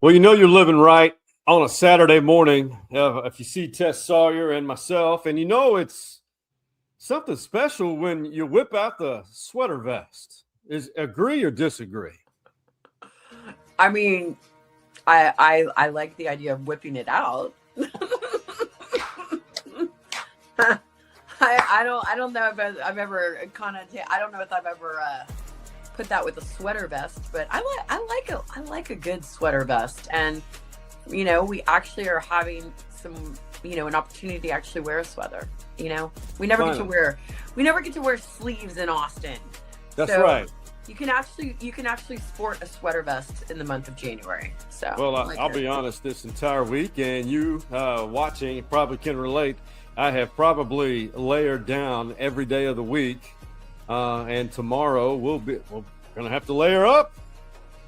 Well, you know you're living right on a Saturday morning if you see Tes Sawyer and myself, and you know it's something special when you whip out the sweater vest. Is agree or disagree? I mean, I like the idea of whipping it out. I don't know if I've ever I don't know if I've ever put that with a sweater vest, but I like a good sweater vest, and we actually are having some an opportunity to actually wear a sweater. We never get to wear sleeves in Austin. That's right. You can actually sport a sweater vest in the month of January. So well, I'll be honest. This entire week, and you watching probably can relate. I have probably layered down every day of the week, and tomorrow we're gonna have to layer up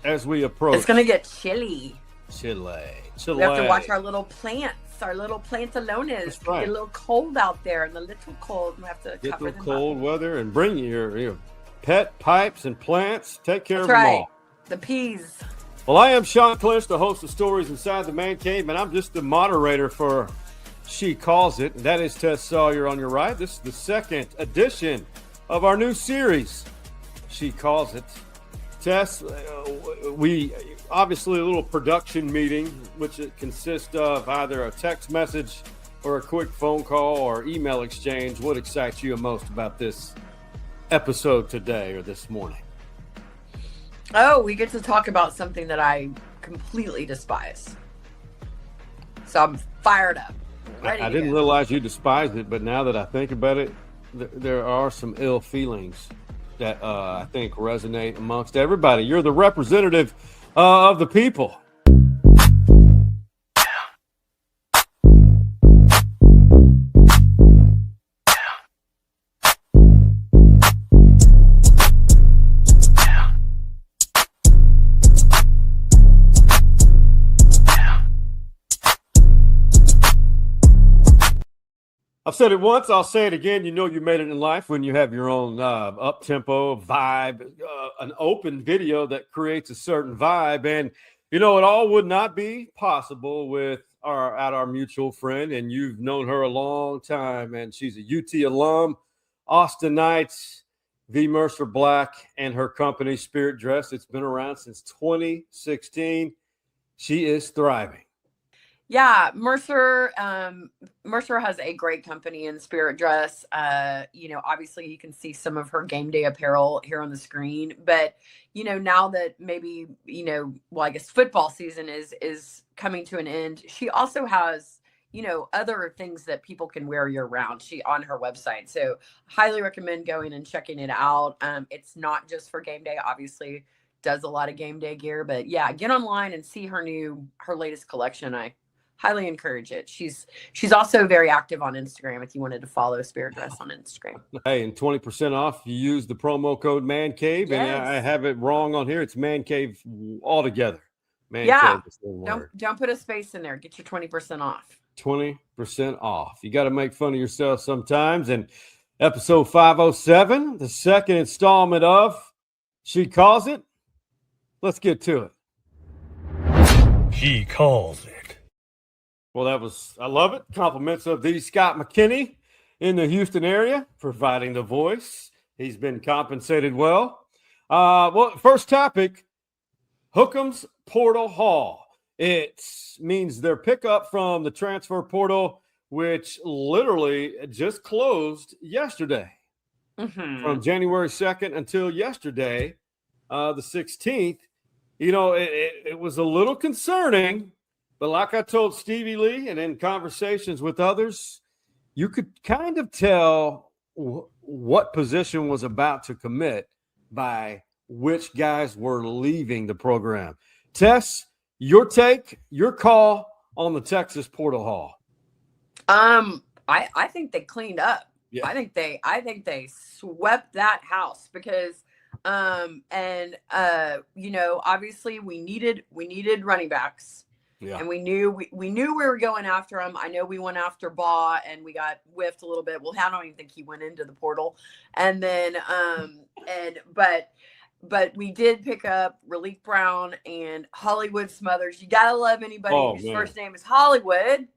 as we approach. It's gonna get chilly. Chilly. We have to watch our little plants. Our little plantalones right. Get a little cold out there, and the little cold. We have to get cover the them cold up. weather and bring your pet pipes and plants. Take care That's of them right. all. The peas. Well, I am Sean Clinch, the host of Stories Inside the Man Cave, and I'm just the moderator for She Calls It. That is Tes Sawyer on your right. This is the second edition of our new series, She Calls It. Tes, we obviously a little production meeting, which it consists of either a text message or a quick phone call or email exchange. What excites you most about this episode today or this morning? Oh, we get to talk about something that I completely despise. So I'm fired up. I didn't realize you despised it, but now that I think about it, there are some ill feelings that I think resonate amongst everybody. You're the representative of the people. I've said it once, I'll say it again. You know you made it in life when you have your own up-tempo vibe, an open video that creates a certain vibe. And, it all would not be possible with our mutual friend, and you've known her a long time, and she's a UT alum, Austinites, V. Mercer Black, and her company, Spirit Dress. It's been around since 2016. She is thriving. Yeah, Mercer has a great company in Spirit Dress. Obviously you can see some of her game day apparel here on the screen, but now that maybe, I guess football season is coming to an end, she also has, other things that people can wear year round. On her website. So highly recommend going and checking it out. It's not just for game day, obviously does a lot of game day gear, but yeah, get online and see her latest collection. I highly encourage it. She's also very active on Instagram if you wanted to follow Spirit Dress on Instagram. Hey, and 20% off, you use the promo code Man Cave. Yes. And I have it wrong on here. It's Man Cave altogether. Man Cave is the word. Don't put a space in there. Get your 20% off. 20% off. You got to make fun of yourself sometimes. And episode 507, the second installment of She Calls It. Let's get to it. She Calls It. Well, I love it. Compliments of the Scott McKinney in the Houston area, providing the voice. He's been compensated well. First topic, Hook'em's Portal Haul. It means their pickup from the transfer portal, which literally just closed yesterday. Mm-hmm. From January 2nd until yesterday, the 16th. It was a little concerning. But like I told Stevie Lee and in conversations with others, you could kind of tell what position was about to commit by which guys were leaving the program. Tes, your take, your call on the Texas Portal Haul. I think they cleaned up. Yeah. I think they swept that house because obviously we needed running backs. Yeah. And we knew we were going after him. I know we went after Baugh and we got whiffed a little bit. Well, I don't even think he went into the portal. And then but but we did pick up Relief Brown and Hollywood Smothers. You gotta love anybody whose first name is Hollywood.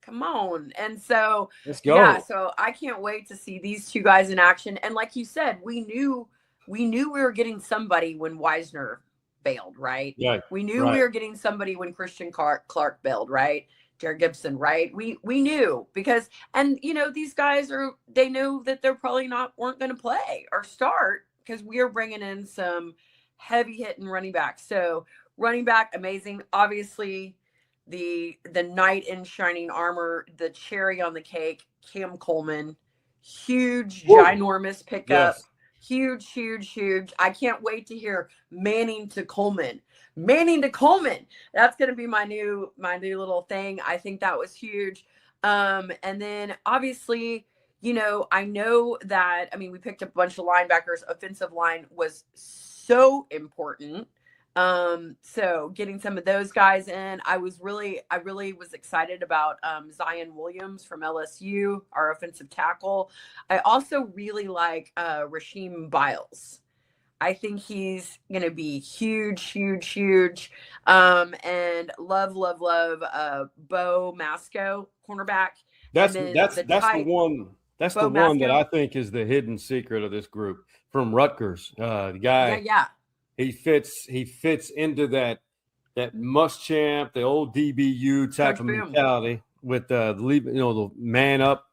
Come on. And so, let's go. Yeah, so I can't wait to see these two guys in action. And like you said, we knew we were getting somebody when Wisner bailed, right? Yeah, we knew we were getting somebody when Christian Clark bailed, right? Jared Gibson, right? We knew because, and these guys they know that they're probably weren't going to play or start because we are bringing in some heavy hitting running backs. So running back, amazing. Obviously, the knight in shining armor, the cherry on the cake, Cam Coleman, huge, ginormous pickup. Yes. Huge. I can't wait to hear Manning to Coleman. That's going to be my new little thing. I think that was huge. And then obviously, I know that, we picked up a bunch of linebackers. Offensive line was so important. So getting some of those guys in, I really was excited about Zion Williams from LSU, our offensive tackle. I also really like Rasheem Biles. I think he's going to be huge. And love Bo Masco, cornerback. That's the one that I think is the hidden secret of this group from Rutgers. The guy, he fits into that Muschamp, the old DBU type Coach of mentality with the man up,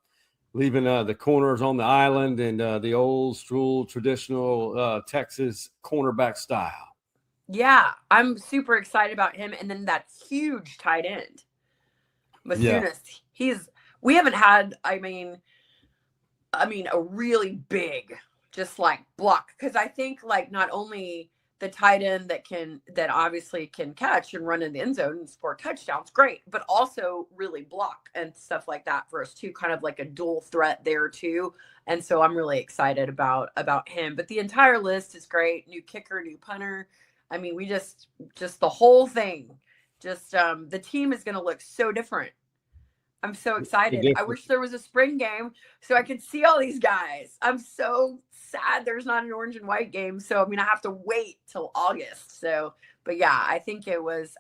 leaving the corners on the island and the old school traditional Texas cornerback style. Yeah, I'm super excited about him. And then that huge tight end, Masunas. We haven't had, a really big, just like block. Because I think not only the tight end that obviously can catch and run in the end zone and score touchdowns, great, but also really block and stuff like that for us too, kind of like a dual threat there too. And so I'm really excited about him. But the entire list is great. New kicker, new punter. We just the whole thing. The team is going to look so different. I'm so excited. I wish there was a spring game so I could see all these guys. I'm so sad there's not an orange and white game. So, I have to wait till August. So, but yeah, I think it was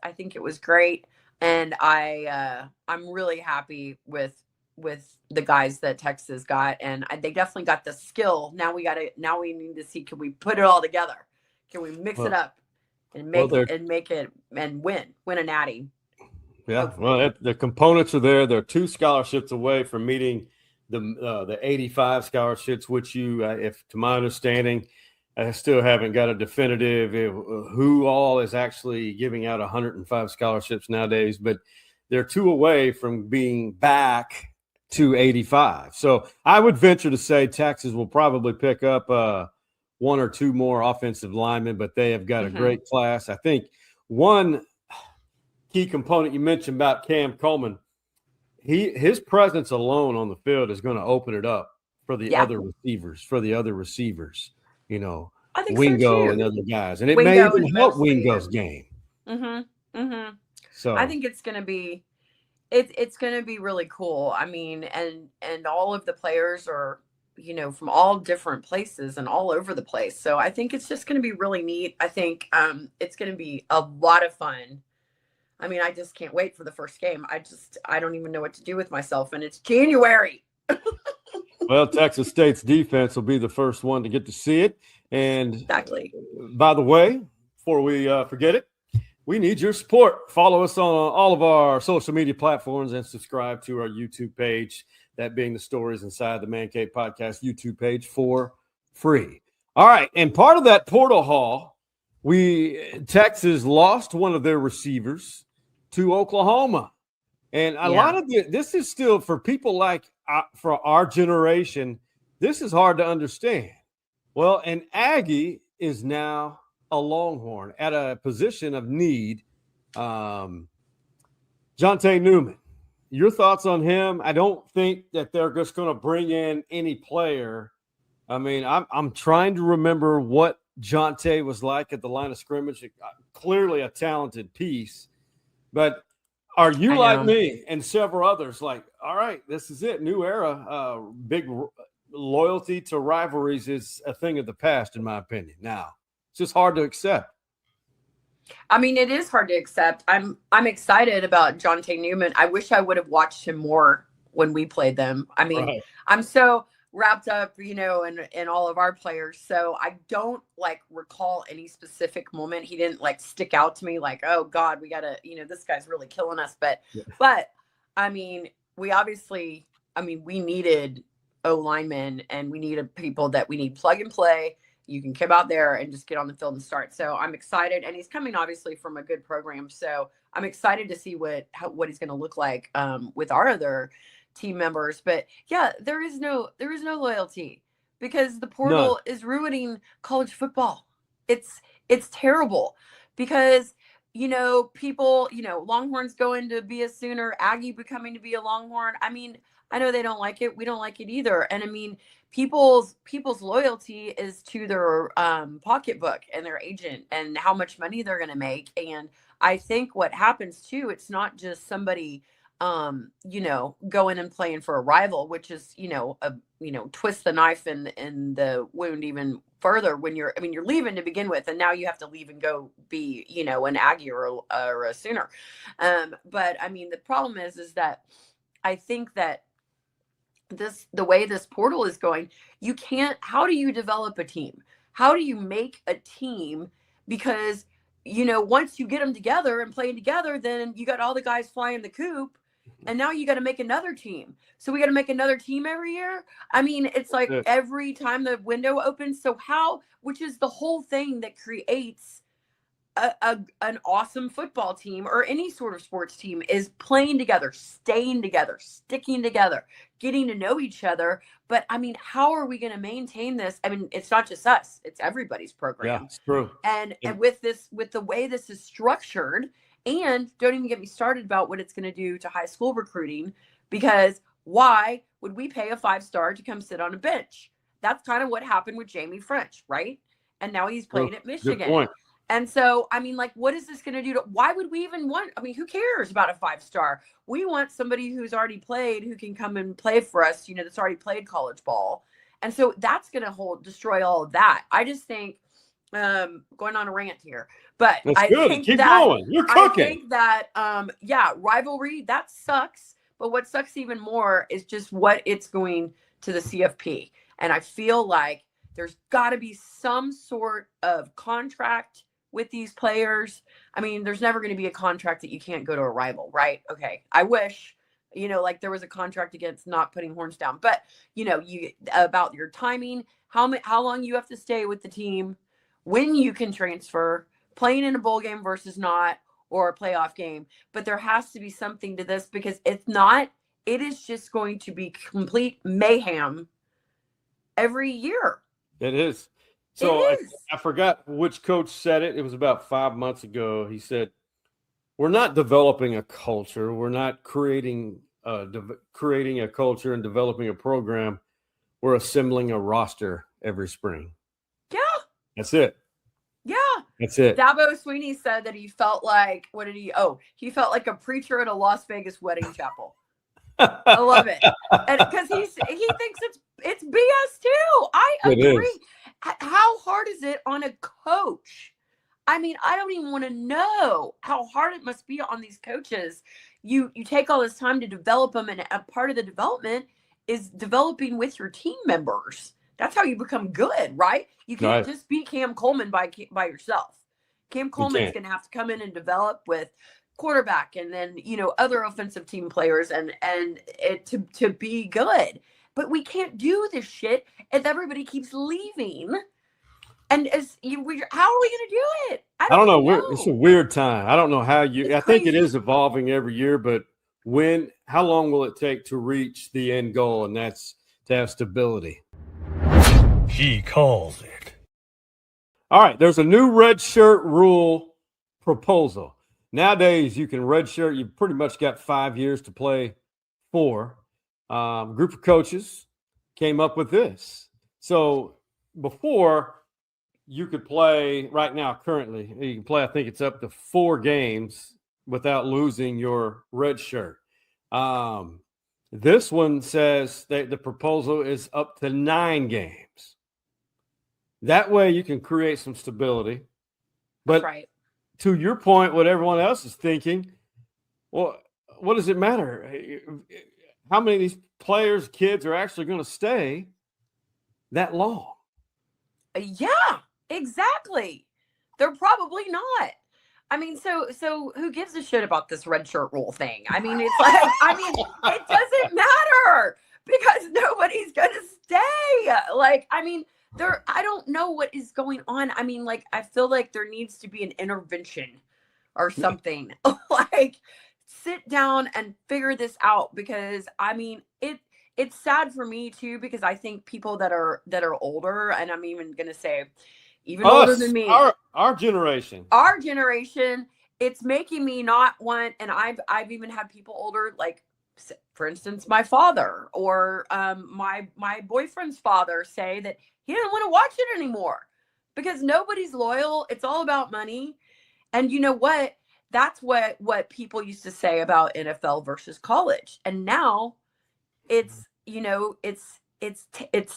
great. And I'm really happy with the guys that Texas got. And they definitely got the skill. Now we need to see, can we put it all together? Can we mix it up and make it and win a natty? Yeah, hopefully. The components are there. They're 2 scholarships away from meeting the 85 scholarships, which you, if to my understanding, I still haven't got a definitive who all is actually giving out 105 scholarships nowadays, but they're 2 away from being back to 85. So I would venture to say Texas will probably pick up 1 or 2 more offensive linemen, but they have got a great class. I think one key component you mentioned about Cam Coleman, his presence alone on the field is going to open it up for the other receivers, I think Wingo and other guys, and it may even help Wingo's game. So I think it's going to be it's going to be really cool. And all of the players are from all different places and all over the place. So I think it's just going to be really neat. I think it's going to be a lot of fun. I just can't wait for the first game. I don't even know what to do with myself, and it's January. Well, Texas State's defense will be the first one to get to see it. And exactly. By the way, before we forget it, we need your support. Follow us on all of our social media platforms and subscribe to our YouTube page, that being the Stories Inside the Man Cave Podcast YouTube page, for free. All right, and part of that portal haul, Texas lost one of their receivers to Oklahoma. And a lot of this is still, for people for our generation, this is hard to understand. Well, and Aggie is now a Longhorn at a position of need. Jonte Newman, your thoughts on him? I don't think that they're just going to bring in any player. I'm trying to remember what Jonte was like at the line of scrimmage. Clearly a talented piece, but are you like me and several others all right, this is it, new era, big loyalty to rivalries is a thing of the past, in my opinion. Now, It's just hard to accept. I mean, it is hard to accept. I'm excited about Jonte Newman. I wish I would have watched him more when we played them. I mean, Right. I'm so wrapped up, in all of our players. So I don't recall any specific moment. He didn't stick out to me like, oh God, we gotta, this guy's really killing us. But I mean, we obviously, we needed O linemen and we needed people that we need plug and play. You can come out there and just get on the field and start. So I'm excited, and he's coming obviously from a good program. So I'm excited to see what he's going to look like with our other team members. But yeah, there is no loyalty because the portal is ruining college football. It's terrible because people, Longhorns going to be a Sooner, Aggie becoming to be a Longhorn. I mean, I know they don't like it. We don't like it either. And I mean, people's loyalty is to their pocketbook and their agent and how much money they're going to make. And I think what happens too, it's not just somebody going and playing for a rival, which is twist the knife in the wound even further when you're leaving to begin with, and now you have to leave and go be an Aggie or a Sooner. But I mean, the problem is that I think that the way this portal is going, how do you develop a team? How do you make a team? Because, once you get them together and playing together, then you got all the guys flying the coop and now you got to make another team. So we got to make another team every year. I mean, it's like every time the window opens. So which is the whole thing that creates an awesome football team or any sort of sports team is playing together, staying together, sticking together, getting to know each other. But I mean, how are we going to maintain this? I mean, it's not just us, it's everybody's program. Yeah, it's true. And with the way this is structured, and don't even get me started about what it's going to do to high school recruiting, because why would we pay a 5-star to come sit on a bench? That's kind of what happened with Jamie French, right? And now he's playing at Michigan. Good point. And so, I mean, what is this going to do? Why would we even want? I mean, who cares about a 5-star? We want somebody who's already played, who can come and play for us, that's already played college ball. And so that's going to destroy all of that. I just think, going on a rant here, but that's good. Keep going. You're cooking. I think that, rivalry, that sucks. But what sucks even more is just what it's going to the CFP. And I feel like there's got to be some sort of contract with these players. I mean, there's never going to be a contract that you can't go to a rival, right? Okay. I wish, there was a contract against not putting horns down, but you about your timing, how long you have to stay with the team, when you can transfer, playing in a bowl game versus not, or a playoff game. But there has to be something to this, because if not, it is just going to be complete mayhem every year. It is. So I forgot which coach said it. It was about 5 months ago. He said, we're not developing a culture. We're not creating a culture and developing a program. We're assembling a roster every spring. Yeah. That's it. Yeah. That's it. Dabo Sweeney said that he felt like, he felt like a preacher at a Las Vegas wedding chapel. I love it. And because he thinks it's BS too. I agree. How hard is it on a coach? I mean, I don't even want to know how hard it must be on these coaches. You take all this time to develop them, and a part of the development is developing with your team members. That's how you become good, right? You can't just be Cam Coleman by yourself. Cam Coleman's going to have to come in and develop with quarterback and then, other offensive team players and it to be good. But we can't do this shit if everybody keeps leaving. And how are we going to do it? I don't know. It's a weird time. I don't know how I think it is evolving every year, but how long will it take to reach the end goal? And that's to have stability. He calls it. All right. There's a new redshirt rule proposal. Nowadays, you can redshirt. You've pretty much got 5 years to play for. A group of coaches came up with this. So before, you could play right now, currently, you can play, I think it's up to 4 games without losing your red shirt. This one says that the proposal is up to 9 games. That way you can create some stability. But That's right. to your point, what everyone else is thinking, well, what does it matter? How many of these players, kids are actually going to stay that long? Yeah, exactly. They're probably not. I mean, so who gives a shit about this red shirt rule thing? I mean, it's like, it doesn't matter because nobody's going to stay. Like, I mean, I don't know what is going on. I mean, like, I feel like there needs to be an intervention or something. Like, sit down and figure this out, because I mean, it's sad for me too, because I think people that are older, and I'm even going to say even older than me, our generation, it's making me not want. And I've even had people older, like, for instance, my father or my boyfriend's father, say that he didn't want to watch it anymore because nobody's loyal. It's all about money. And you know what? That's what people used to say about NFL versus college. And now it's, you know, it's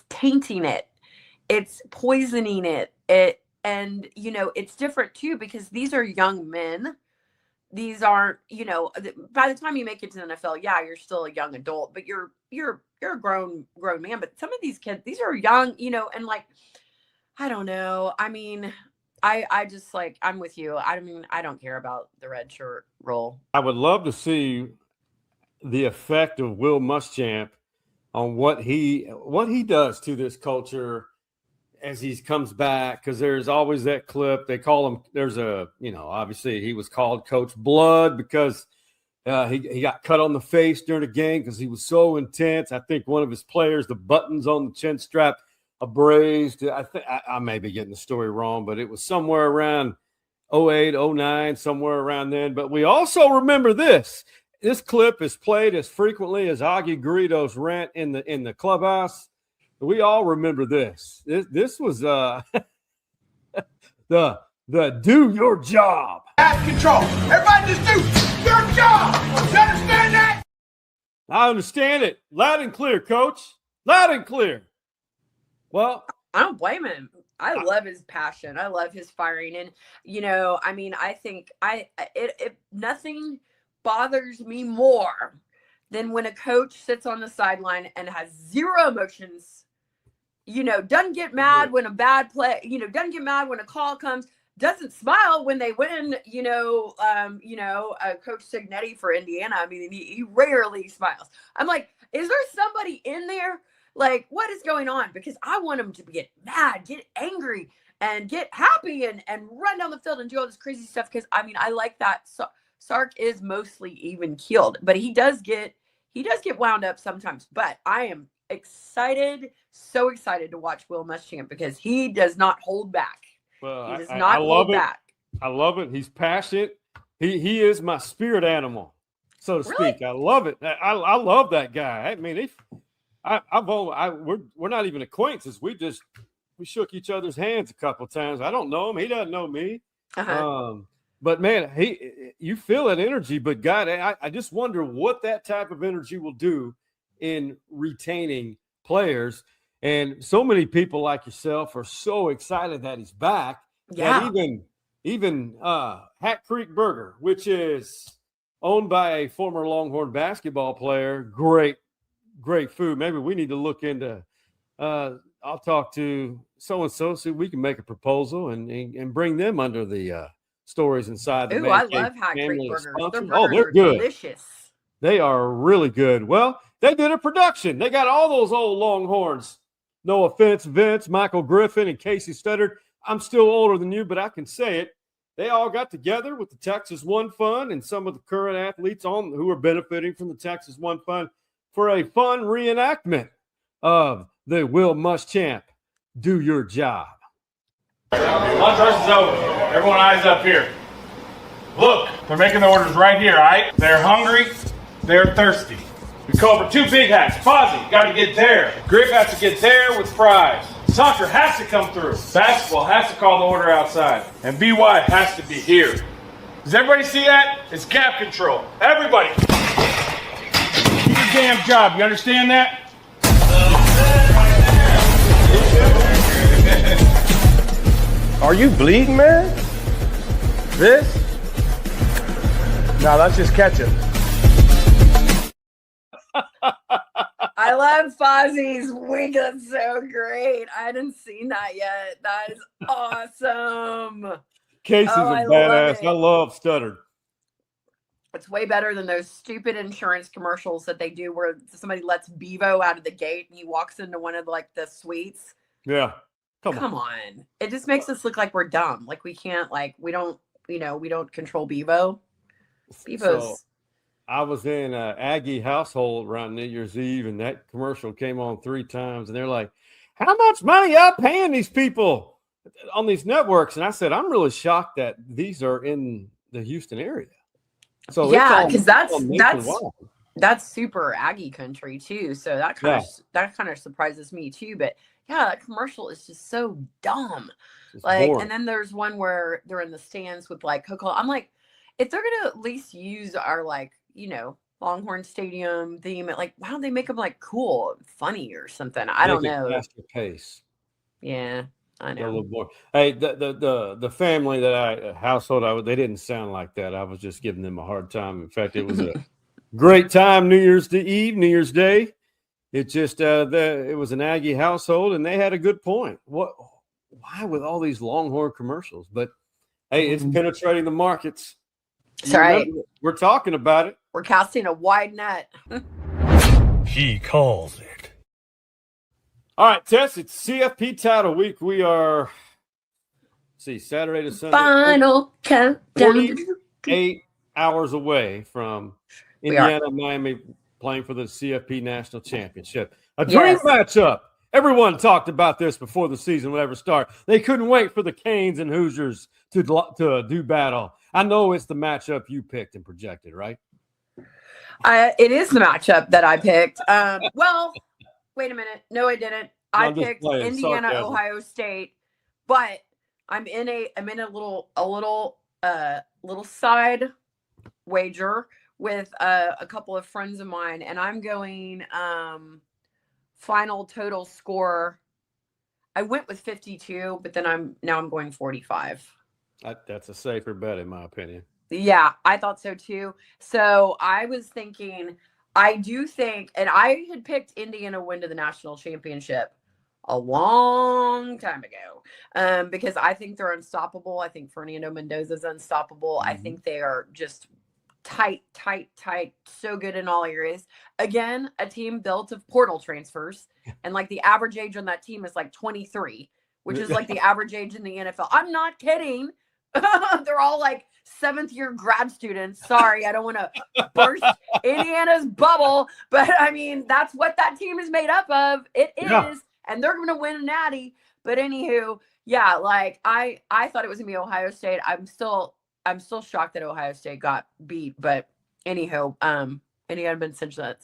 tainting it. It's poisoning it. And, you know, it's different too, because these are young men. These aren't, you know, by the time you make it to the NFL, yeah, you're still a young adult, but you're a grown man. But some of these kids, these are young, you know, and like, I don't know. I mean, I just, like, I'm with you. I mean, I don't care about the red shirt rule. I would love to see the effect of Will Muschamp on what he does to this culture as he comes back, because there's always that clip. They call him, there's a, you know, obviously he was called Coach Blood because he got cut on the face during a game because he was so intense. I think one of his players, the buttons on the chin strap abrased. I think I may be getting the story wrong, but it was somewhere around 08, 09, somewhere around then. But we also remember this. This clip is played as frequently as Aggie Garrido's rant in the clubhouse. We all remember this. This was the do your job. Have control. Everybody just do your job. You understand that? I understand it. Loud and clear, Coach. Loud and clear. Well, I don't blame him. I love his passion. I love his firing. And, you know, I mean, I think nothing bothers me more than when a coach sits on the sideline and has zero emotions, you know, doesn't get mad when a bad play, you know, doesn't get mad when a call comes, doesn't smile when they win, Coach Signetti for Indiana. I mean, he rarely smiles. I'm like, is there somebody in there? Like, what is going on? Because I want him to get mad, get angry, and get happy and run down the field and do all this crazy stuff. Because, I mean, I like that. So Sark is mostly even keeled, but he does get wound up sometimes. But I am excited, so excited to watch Will Muschamp, because he does not hold back. Well, he does not hold back. I love it. He's passionate. He is my spirit animal, so to speak. I love it. I love that guy. I mean, we're not even acquaintances. We shook each other's hands a couple of times. I don't know him. He doesn't know me. But man, you feel that energy. But God, I just wonder what that type of energy will do in retaining players. And so many people like yourself are so excited that he's back. Yeah. That even Hat Creek Burger, which is owned by a former Longhorn basketball player, great food. Maybe we need to look into. I'll talk to so-and-so, see if we can make a proposal and bring them under the stories inside the Ooh, Man I Cave love Hat Creek burgers. Their burgers they're are good. delicious. They are really good. Well, they did a production. They got all those old Longhorns. No offense, Vince, Michael Griffin, and Casey Studdard. I'm still older than you, but I can say it. They all got together with the Texas One Fund and some of the current athletes who are benefiting from the Texas One Fund for a fun reenactment of the Will Muschamp Do Your Job. Lunch rush is over. Everyone eyes up here. Look, they're making the orders right here, all right? They're hungry. They're thirsty. We call for 2 big hats. Fozzie, got to get there. Griff has to get there with fries. Soccer has to come through. Basketball has to call the order outside. And BY has to be here. Does everybody see that? It's gap control. Everybody. Do your damn job. You understand that? Are you bleeding, man? This? No, that's just ketchup. I love Fozzie's wink. That's so great. I hadn't seen that yet. That is awesome. Casey's a I love badass. it. I love Studdard. It's way better than those stupid insurance commercials that they do where somebody lets Bevo out of the gate and he walks into one of like the suites. Yeah. Come on. It just makes us look like we're dumb. Like we can't, like, we don't control Bevo. Bevo's. So, I was in an Aggie household around New Year's Eve, and that commercial came on 3 times, and they're like, how much money y'all paying these people on these networks? And I said, I'm really shocked that these are in the Houston area. So yeah, because that's super Aggie country too. So that kind of surprises me too. But yeah, that commercial is just so dumb. It's like, boring. and then there's one where they're in the stands with like Coca-Cola. I'm like, if they're gonna at least use our like, Longhorn Stadium theme, like why don't they make them like cool, funny or something? I don't know. Faster pace. Yeah, I know. A little more. Hey, the family that household, they didn't sound like that. I was just giving them a hard time. In fact, it was a great time. New Year's Eve, New Year's Day. It just it was an Aggie household, and they had a good point. Why with all these Longhorn commercials? But hey, it's penetrating the markets. That's right. We're talking about it. We're casting a wide net. He calls it. All right, Tess, it's CFP title week. We are, Saturday to Sunday. Final countdown. 48 hours away from Indiana, Miami playing for the CFP National Championship. A dream matchup. Everyone talked about this before the season would ever start. They couldn't wait for the Canes and Hoosiers to do battle. I know it's the matchup you picked and projected, right? It is the matchup that I picked. Well, wait a minute. No, I didn't. I picked Indiana, Ohio State, but I'm in a little side wager with a couple of friends of mine, and I'm going final total score. I went with 52, but then I'm going 45. That's a safer bet, in my opinion. Yeah, I thought so too. So I was thinking, I do think, and I had picked Indiana win to the national championship a long time ago, because I think they're unstoppable. I think Fernando Mendoza's unstoppable. I think they are just tight, so good in all areas. Again, a team built of portal transfers, and like the average age on that team is like 23, which is like the average age in the NFL. I'm not kidding. They're all like 7th year grad students. Sorry, I don't want to burst Indiana's bubble, but I mean, that's what that team is made up of. It is, and they're going to win a natty. But anywho, yeah, like I thought it was going to be Ohio State. I'm still shocked that Ohio State got beat, but anywho, Indiana been cinched that.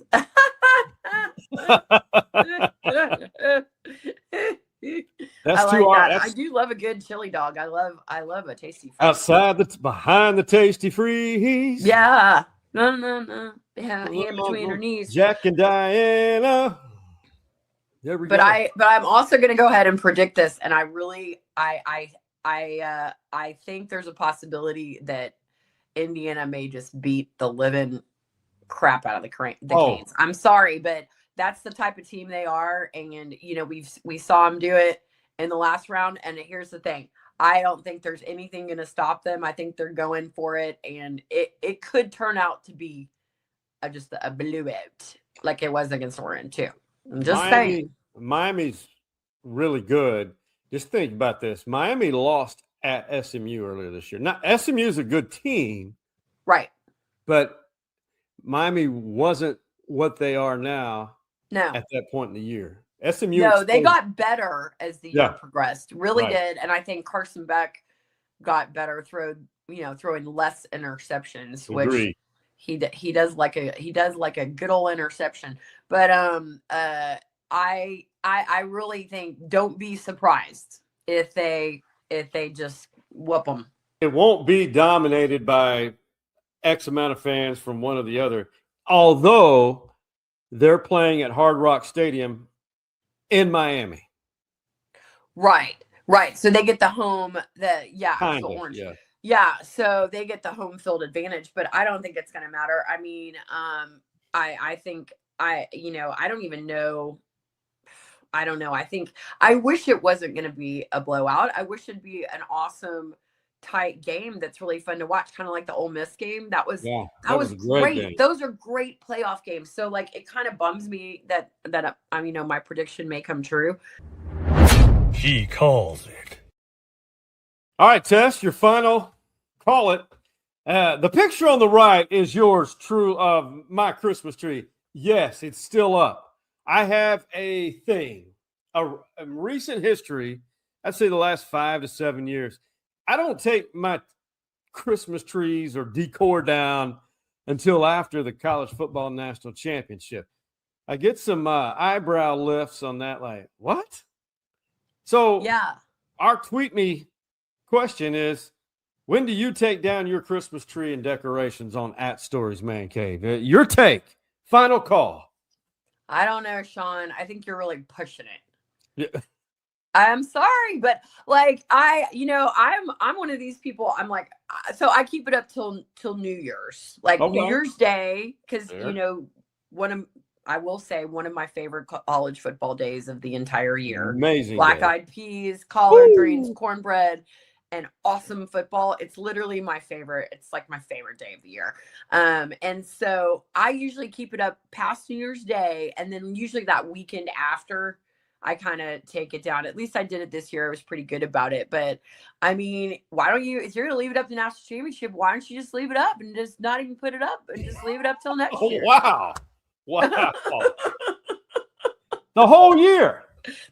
That's I like that. I do love a good chili dog. I love a tasty freeze. Behind the tasty freeze. Yeah. No. Yeah, hand between her knees. Jack and Diana. There we go. But I'm also gonna go ahead and predict this, and I think there's a possibility that Indiana may just beat the living crap out of the Canes. I'm sorry, but that's the type of team they are, and we saw them do it in the last round. And here's the thing: I don't think there's anything going to stop them. I think they're going for it, and it could turn out to be just a blowout, like it was against Oregon too. I'm just saying. Miami's really good. Just think about this: Miami lost at SMU earlier this year. Now SMU is a good team, right? But Miami wasn't what they are now. No. At that point in the year. SMU. No, they got better as the year progressed. Really Right. did. And I think Carson Beck got better throwing less interceptions, Agreed. which he does like a good old interception. But I really think don't be surprised if they just whoop them. It won't be dominated by X amount of fans from one or the other, although they're playing at Hard Rock Stadium in Miami. Right. Right. So they get the home, Kind the of, orange. yeah. Yeah. So they get the home field advantage, but I don't think it's going to matter. I mean, I think I don't even know. I don't know. I wish it wasn't going to be a blowout. I wish it'd be an awesome tight game that's really fun to watch, kind of like the Ole Miss game. That was a great game. Those are great playoff games. So like it kind of bums me that my prediction may come true. He calls it. All right, Tess, your final call it. The picture on the right is yours, true, of my Christmas tree. Yes, it's still up. I have a thing, a recent history, I'd say the last 5 to 7 years. I don't take my Christmas trees or decor down until after the college football national championship. I get some eyebrow lifts on that, like, what? So our tweet me question is, when do you take down your Christmas tree and decorations on @StoriesManCave? Your take, final call. I don't know, Sean. I think you're really pushing it. Yeah. I'm sorry, but like I'm one of these people. I'm like, so I keep it up till New Year's, like New Year's Day, because I will say one of my favorite college football days of the entire year. Amazing. Black-eyed peas, collard greens, cornbread, and awesome football. It's literally my favorite. It's like my favorite day of the year. And so I usually keep it up past New Year's Day, and then usually that weekend after, I kind of take it down. At least I did it this year. I was pretty good about it. But I mean, why don't you, if you're going to leave it up to national championship, why don't you just leave it up and just not even put it up and just leave it up till next year? Wow. The whole year.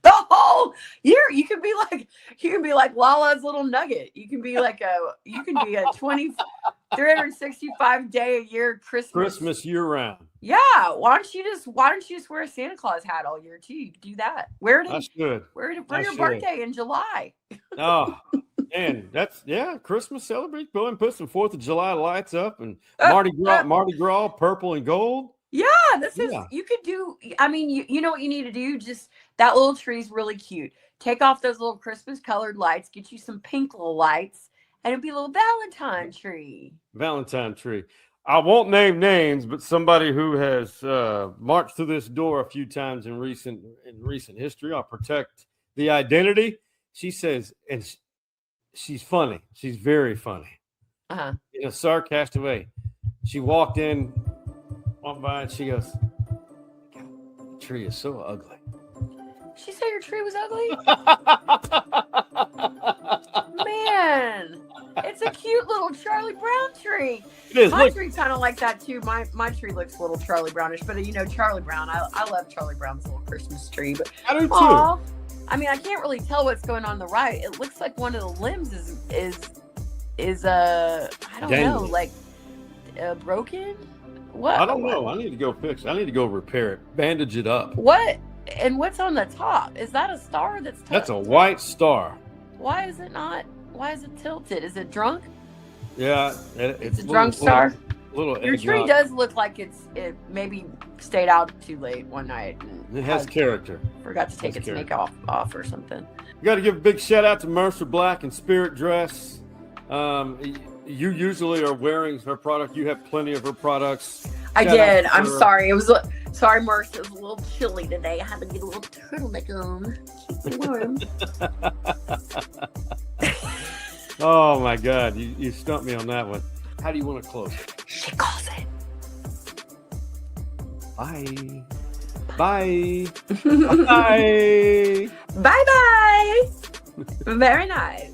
The whole year. You can be like Lala's little nugget. You can be a 365 day a year Christmas year round. Yeah. Why don't you just wear a Santa Claus hat all year too? You can do that. That's good. Wear your birthday in July. Oh, and Christmas celebrate. Go and put some 4th of July lights up and Mardi Gras, purple and gold. Yeah, you could do, I mean, you know what you need to do? Just, that little tree is really cute. Take off those little Christmas colored lights, get you some pink little lights, and it'd be a little Valentine tree. I won't name names, but somebody who has marched through this door a few times in recent history, I'll protect the identity. She says, and she's funny. She's very funny. In a sarcastic way. She walked by and she goes, "The tree is so ugly." She said your tree was ugly? Man, it's a cute little Charlie Brown tree. It is. My tree kind of like that too. My tree looks a little Charlie Brownish, but Charlie Brown, I love Charlie Brown's little Christmas tree. But I do too. I mean, I can't really tell what's going on the right. It looks like one of the limbs is I don't know, like broken. What? I don't know. I need to go fix it. I need to go repair it. Bandage it up. What? And what's on the top? Is that a star That's a white star. Why is it tilted? Is it drunk? Yeah. It's a drunk star? Your tree eggnog. does look like it maybe stayed out too late one night. It has character. Forgot to take its makeup off or something. You got to give a big shout out to Mercer Black and Spirit Dress. You usually are wearing her product. You have plenty of her products. I did. I'm sorry. Sorry, Mercer. It was a little chilly today. I had to get a little turtleneck on. Keep me warm. Oh my God. You stumped me on that one. How do you want to close it? She calls it. Bye. Bye. Bye. Bye-bye. Very nice.